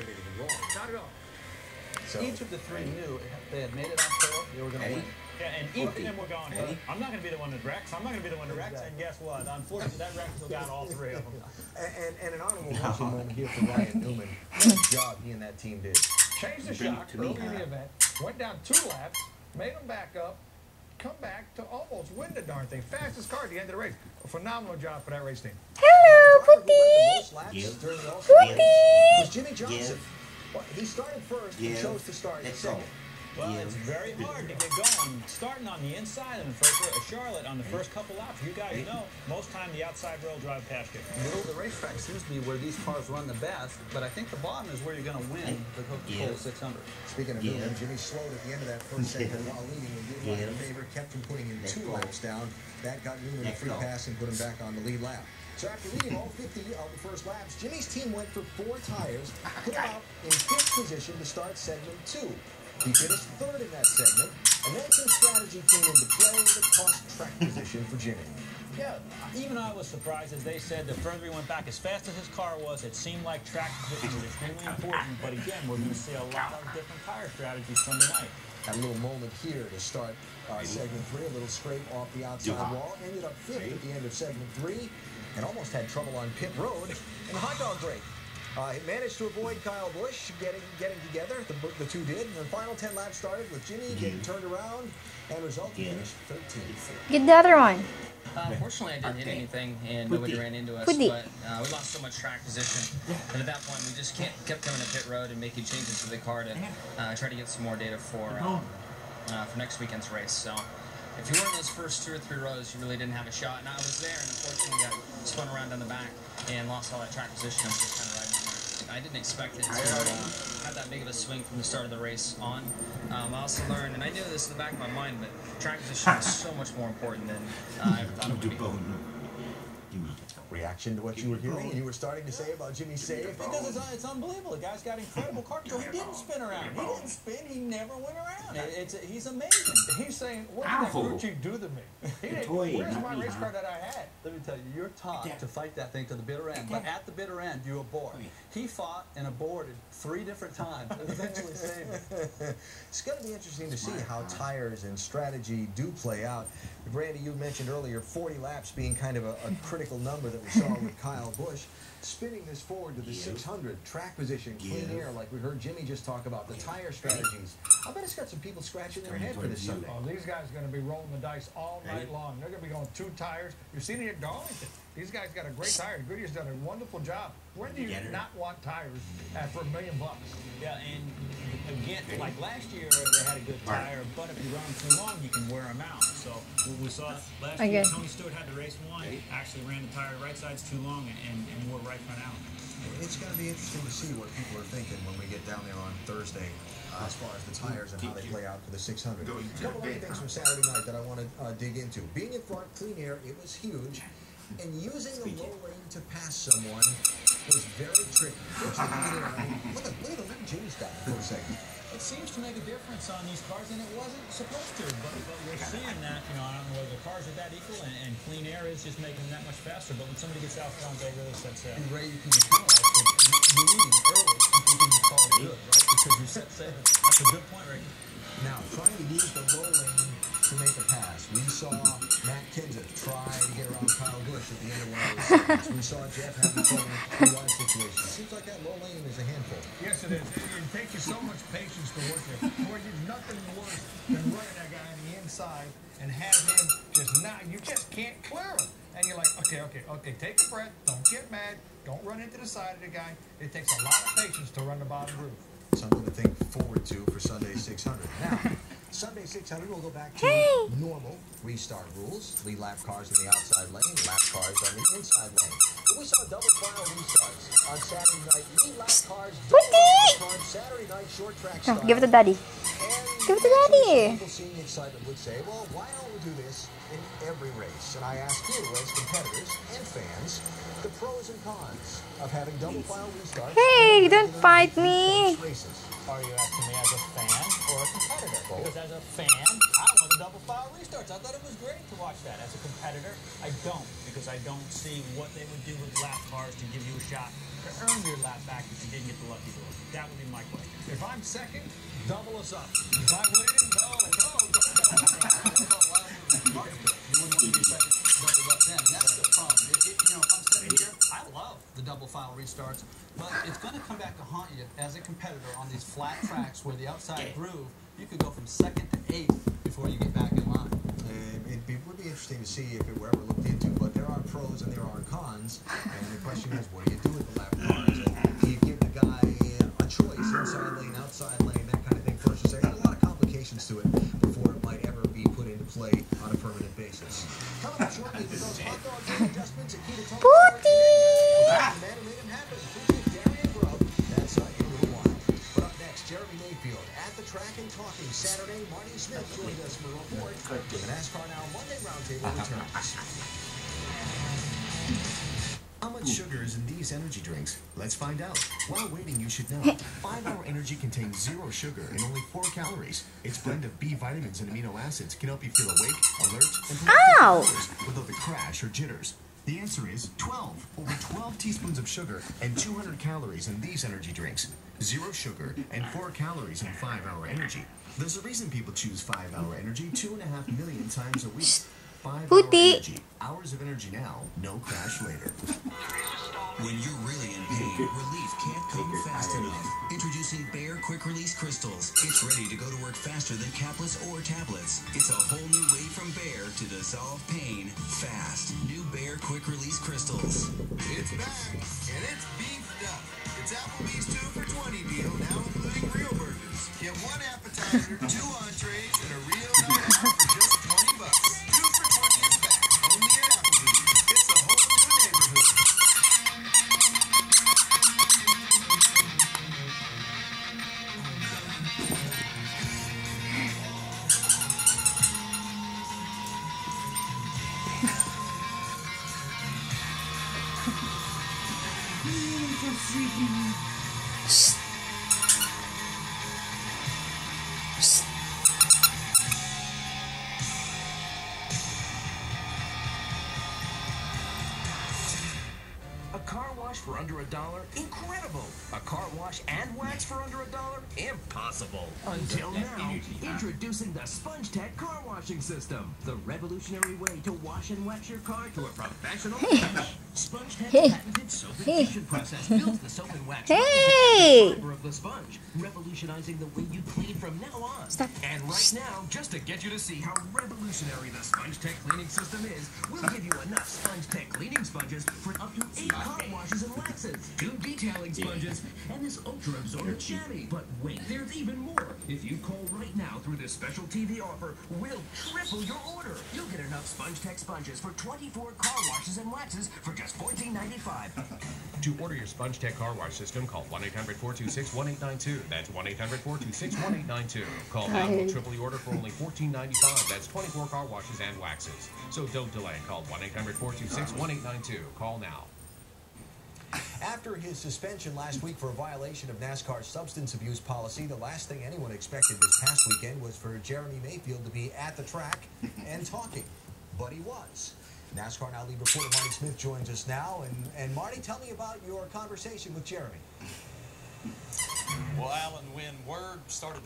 did anything wrong. Not at all. So, each of the three knew if they had made it on 4, they were going to win. Yeah, and each of them were going, I'm not going to be the one that wrecks. I'm not going to be the one that wrecks. And guess what? Unfortunately, that wreck took out all 3 of them. And an honorable mention moment here for Ryan Newman. What a job he and that team did. Changed the shock early in the event, went down 2 laps, made them back up, come back to almost win the darn thing. Fastest car at the end of the race. A phenomenal job for that race team. Hello, Puti. Puti. Was Jimmy Johnson. Well, he started first and chose to start second. Well, it's very hard to get going. Starting on the inside of Charlotte on the first couple laps, you guys know, most time the outside rail drive past you. Middle of the racetrack seems to be where these cars run the best, but I think the bottom is where you're going to win the Coca-Cola 600. Speaking of Newman, Jimmy slowed at the end of that first segment while leading the lead in favor, kept him putting in 2 laps down. That got Newman a free pass and put him back on the lead lap. So after leading all 50 of the first laps, Jimmy's team went for 4 tires, put him out in 5th position to start segment 2. He finished 3rd in that segment, and then some strategy came into play that cost track position for Jimmy. Yeah, even I was surprised, as they said, the further he went back, as fast as his car was, it seemed like track position was extremely important. But again, we're going to see a lot of different tire strategies Sunday night. Had a little moment here to start segment 3, a little scrape off the outside wall. Ended up 5th at the end of segment 3, and almost had trouble on pit road in the hot dog break. He managed to avoid Kyle Busch getting together. The two did. And the final 10 laps started with Jimmy getting turned around, and result he finished 13th. Get the other one. Unfortunately, I didn't hit anything, and nobody ran into us. But we lost so much track position. And at that point, we just kept coming to pit road and making changes to the car to try to get some more data for next weekend's race. So if you were in those first 2 or 3 rows, you really didn't have a shot. And I was there, and unfortunately got spun around down the back and lost all that track position. I was just kind of riding there. I didn't expect it to have that big of a swing from the start of the race on. I also learned, and I knew this in the back of my mind, but track position is so much more important than I ever thought it would be. Reaction to what you were hearing and you were starting to say about Jimmy's save? Because it's unbelievable. The guy's got incredible car control. He didn't spin around. He didn't spin. He never went around. He's amazing. He's saying, what did that Puti do to me? Where's my race car that I had? Let me tell you, you're taught to fight that thing to the bitter end, but at the bitter end, you abort. He fought and aborted 3 different times and eventually saved it. It's going to be interesting to see how tires and strategy do play out. Randy, you mentioned earlier 40 laps being kind of a critical number that we saw with Kyle Busch. Spinning this forward to the 600, track position, clean air, like we heard Jimmy just talk about, the tire strategies. I bet it's got some people scratching their head for this Sunday. Oh, these guys are going to be rolling the dice all night long. They're going to be going 2 tires. You've seen it at Darlington. These guys got a great tire. Goodyear's done a wonderful job. When do you not want tires for $1 million? Yeah, and again, like last year, they had a good tire, but if you run them too long, you can wear them out. So we saw last year, Tony Stewart had the race 1, actually ran the tire right sides too long and wore right front out. It's going to be interesting to see what people are thinking when we get down there on Thursday as far as the tires and how they play out for the 600. A couple other things from Saturday night that I want to dig into. Being in front, clean air, it was huge. And using the low lane to pass someone was very tricky. Look at the little Jimmy's got for a second. It seems to make a difference on these cars, and it wasn't supposed to. But we're seeing that, I don't know whether the cars are that equal, and clean air is just making them that much faster. But when somebody gets out front, they really set sail. And Ray, you can be penalized for leading early and keeping your car good, right? Because you set sail. That's a good point, Ricky. Now, trying to use the low lane to make a pass. We saw Matt Kenseth try to get around Kyle Busch at the end of one of those segments. We saw Jeff having trouble in the situation. Seems like that low lane is a handful. Yes, it is. It takes you so much patience to work there. There's nothing worse than running that guy on the inside and have him you just can't clear him. And you're like, okay, take a breath. Don't get mad. Don't run into the side of the guy. It takes a lot of patience to run the bottom groove. Something to think forward to for Sunday 600. Now, Sunday 600 will go back to normal restart rules. Lead lap cars in the outside lane, lap cars on the inside lane. But we saw double file restarts on Saturday night. Lead lap cars, double on Saturday night short track start. Give it to Daddy. Give it to Daddy. People seeing the excitement would say, well, why don't we do this in every race? And I ask you, as competitors and fans, the pros and cons of having double file restarts. Hey, don't fight me. Are you asking me as a fan or a competitor? Because as a fan, I want the double file restarts. I thought it was great to watch that. As a competitor, I don't, because I don't see what they would do with lap cars to give you a shot to earn your lap back if you didn't get the lucky draw. That would be my question. If I'm second, double us up. If I'm leading, no. You wouldn't want to be second, doubled up then. And that's the problem. If I'm sitting here, I love the double file restarts, but it's going to come back to haunt you as a competitor on these flat tracks where the outside groove, you could go from second to eighth before you get back in line. It would be interesting to see if it were ever looked into, but there are pros and there are cons, and the question is, what do you do with the lap cars? Do you give the guy a choice, inside lane, outside lane, that kind of thing first? You say, there's a lot of complications to it before it might ever be put into play on a permanent basis. Coming up shortly, with those hot dog adjustments, a key to Puti! The man who made him happen, that's into the wild. But up next, Jeremy Mayfield at the track and talking. Saturday, Marty Smith joined us for a report. The NASCAR Now Monday Roundtable returns. How much sugar is in these energy drinks? Let's find out. While waiting, you should know. 5-Hour Energy contains 0 sugar and only 4 calories. Its blend of B vitamins and amino acids can help you feel awake, alert, and productive without the crash or jitters. The answer is 12. Over 12 teaspoons of sugar and 200 calories in these energy drinks. 0 sugar and 4 calories in 5-Hour Energy. There's a reason people choose 5-Hour Energy 2.5 million times a week. 5-Hour Energy. Hours of energy now, no crash later. When you're really in pain, relief can't come fast enough. Introducing Bayer Quick Release Crystals. It's ready to go to work faster than caplets or tablets. It's a whole new way from Bayer to dissolve pain fast. New Bayer Quick Release Crystals. It's back, and it's beefed up. It's Applebee's 2 for $20 deal, now including real burgers. Get 1 appetizer, 2 entrees, and a real night out for just $20. 2 for $20 is back, only at Applebee's. It's a whole new neighborhood. A car wash for under $1? Incredible! A car wash and wax for under $1? Impossible! Until now, introducing the Sponge Tech car washing system. The revolutionary way to wash and wax your car to a professional finish. Sponge Tech's patented soap infusion process fills the soap and wax fiber of the sponge, revolutionizing the way you clean from now on. Stop. And right now, just to get you to see how revolutionary the Sponge Tech cleaning system is, we'll give you enough Sponge Tech cleaning sponges for up to 8 car washes and waxes, 2 detailing sponges, and this ultra-absorbent chamois. But wait, there's even more. If you call right now through this special TV offer, we'll triple your order. You'll get enough Sponge Tech sponges for 24 car washes and waxes for just $14.95. To order your Sponge Tech car wash system, call 1-800-426-1892. That's 1-800-426-1892. Call now and we'll triple the order for only $14.95. That's 24 car washes and waxes. So don't delay. Call 1-800-426-1892. Call now. After his suspension last week for a violation of NASCAR's substance abuse policy, the last thing anyone expected this past weekend was for Jeremy Mayfield to be at the track and talking. But he was. NASCAR Now lead reporter Marty Smith joins us now. And Marty, tell me about your conversation with Jeremy. Well, Alan, when word started to